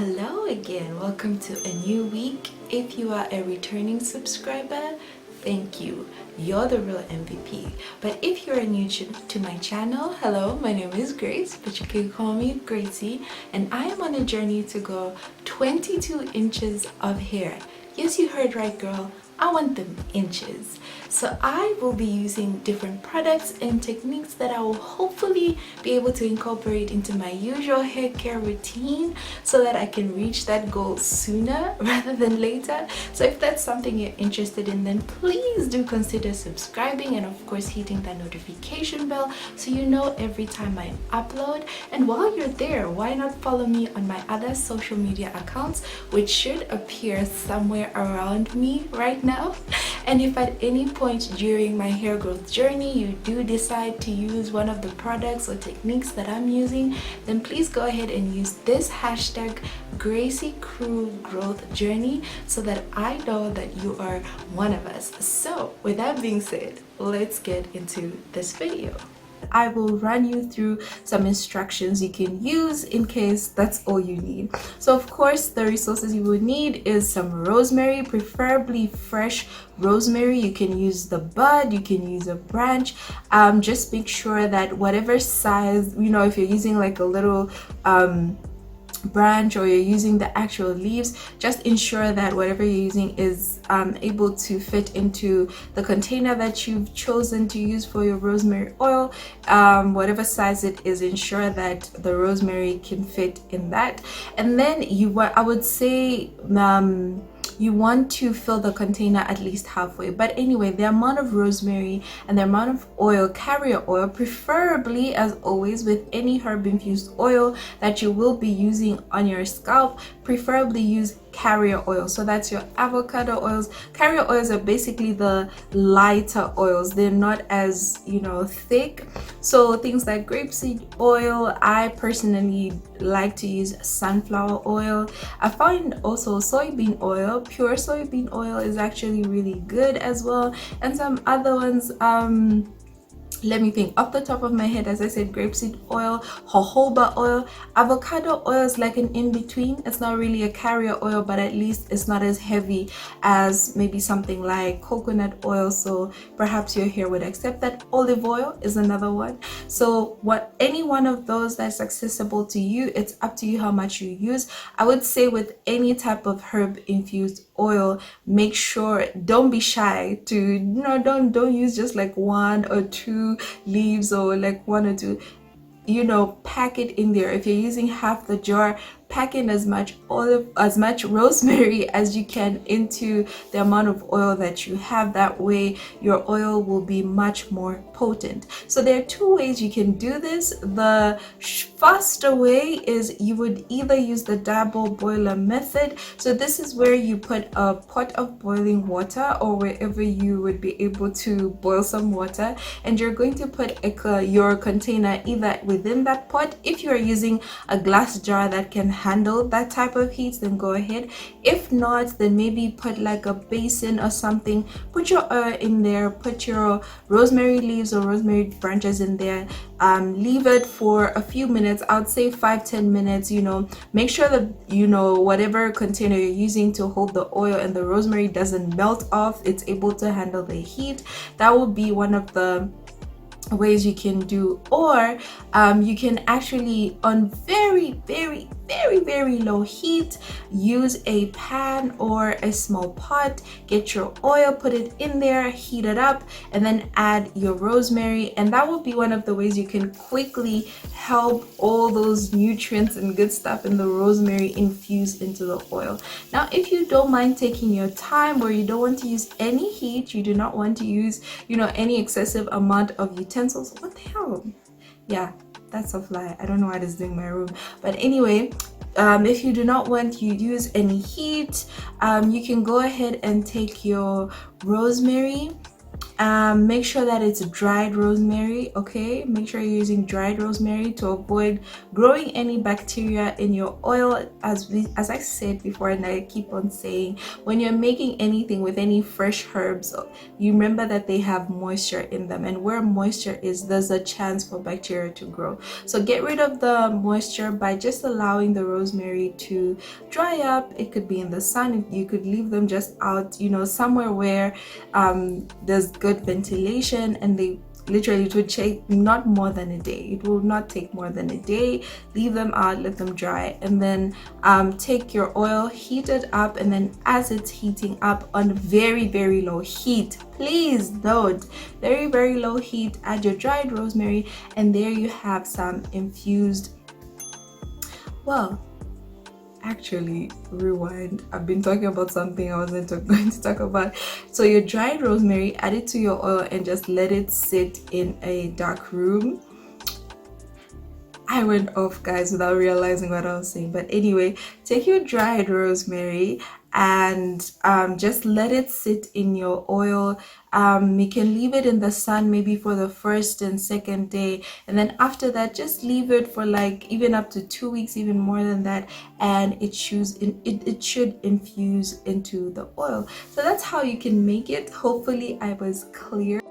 Hello again, welcome to a new week. If you are a returning subscriber, thank you. You're the real MVP. But if you're new to my channel, hello, my name is Grace, but you can call me Gracie, and I am on a journey to grow 22 inches of hair. Yes, you heard right, girl. I want them inches. So I will be using different products and techniques that I will hopefully be able to incorporate into my usual hair care routine so that I can reach that goal sooner rather than later. So if that's something you're interested in, then please do consider subscribing and of course hitting that notification bell so you know every time I upload. And while you're there, why not follow me on my other social media accounts, which should appear somewhere around me right now. And if at any point during my hair growth journey you do decide to use one of the products or techniques that I'm using, then please go ahead and use this hashtag Gracie Crew Growth Journey so that I know that you are one of us. So with that being said, let's get into this video. I will run you through some instructions you can use in case that's all you need. So of course the resources you would need is some rosemary, preferably fresh rosemary. You can use the bud, you can use a branch. Just make sure that whatever size, if you're using like a little branch or you're using the actual leaves, just ensure that whatever you're using is able to fit into the container that you've chosen to use for your rosemary oil. Whatever size it is, ensure that the rosemary can fit in that. And then I would say you want to fill the container at least halfway. But anyway, the amount of rosemary and the amount of oil, carrier oil, preferably as always with any herb infused oil that you will be using on your scalp, preferably use carrier oil. So that's your avocado oils. Carrier oils are basically the lighter oils. They're not as thick. So things like grapeseed oil, I personally like to use sunflower oil. I find also soybean oil, pure soybean oil is actually really good as well, and some other ones. Let me think. Off the top of my head, as I said, grapeseed oil, jojoba oil. Avocado oil is like an in-between. It's not really a carrier oil, but at least it's not as heavy as maybe something like coconut oil, so perhaps your hair would accept that. Olive oil is another one. So any one of those that's accessible to you, it's up to you how much you use. I would say with any type of herb infused oil, make sure, don't be shy to don't use just like one or two leaves or like one or two. Pack it in there. If you're using half the jar, pack in as much rosemary as you can into the amount of oil that you have. That way your oil will be much more potent. So there are two ways you can do this. The faster way is you would either use the double boiler method. So this is where you put a pot of boiling water or wherever you would be able to boil some water, and you're going to put your container either within that pot. If you're using a glass jar that can handle that type of heat, then go ahead. If not, then maybe put like a basin or something, put your oil in there, put your rosemary leaves or rosemary branches in there, leave it for a few minutes. I would say 5-10 minutes. Make sure that whatever container you're using to hold the oil and the rosemary doesn't melt off, it's able to handle the heat. That would be one of the ways you can do. Or you can actually, on very low heat, use a pan or a small pot, get your oil, put it in there, heat it up, and then add your rosemary. And that will be one of the ways you can quickly help all those nutrients and good stuff in the rosemary infuse into the oil. Now if you don't mind taking your time, or you don't want to use any heat, you do not want to use any excessive amount of utensils. What the hell? Yeah, that's a fly. I don't know what is doing in my room. But anyway, if you do not want to use any heat, you can go ahead and take your rosemary, Make sure that it's dried rosemary. Okay, make sure you're using dried rosemary to avoid growing any bacteria in your oil. As I said before, and I keep on saying, when you're making anything with any fresh herbs, you remember that they have moisture in them, and where moisture is, there's a chance for bacteria to grow. So get rid of the moisture by just allowing the rosemary to dry up. It could be in the sun. You could leave them just out, somewhere where there's good ventilation, and they literally, it would take not more than a day. It will not take more than a day. Leave them out, let them dry, and then take your oil, heat it up, and then as it's heating up on very, very low heat, please note, very, very low heat, add your dried rosemary, and there you have some infused, well, actually, rewind, I've been talking about something I wasn't going to talk about. So your dried rosemary, add it to your oil and just let it sit in a dark room. I went off, guys, without realizing what I was saying. But anyway, take your dried rosemary and just let it sit in your oil. You can leave it in the sun maybe for the first and second day, and then after that just leave it for like even up to 2 weeks, even more than that, and it should infuse into the oil. So that's how you can make it. Hopefully I was clear.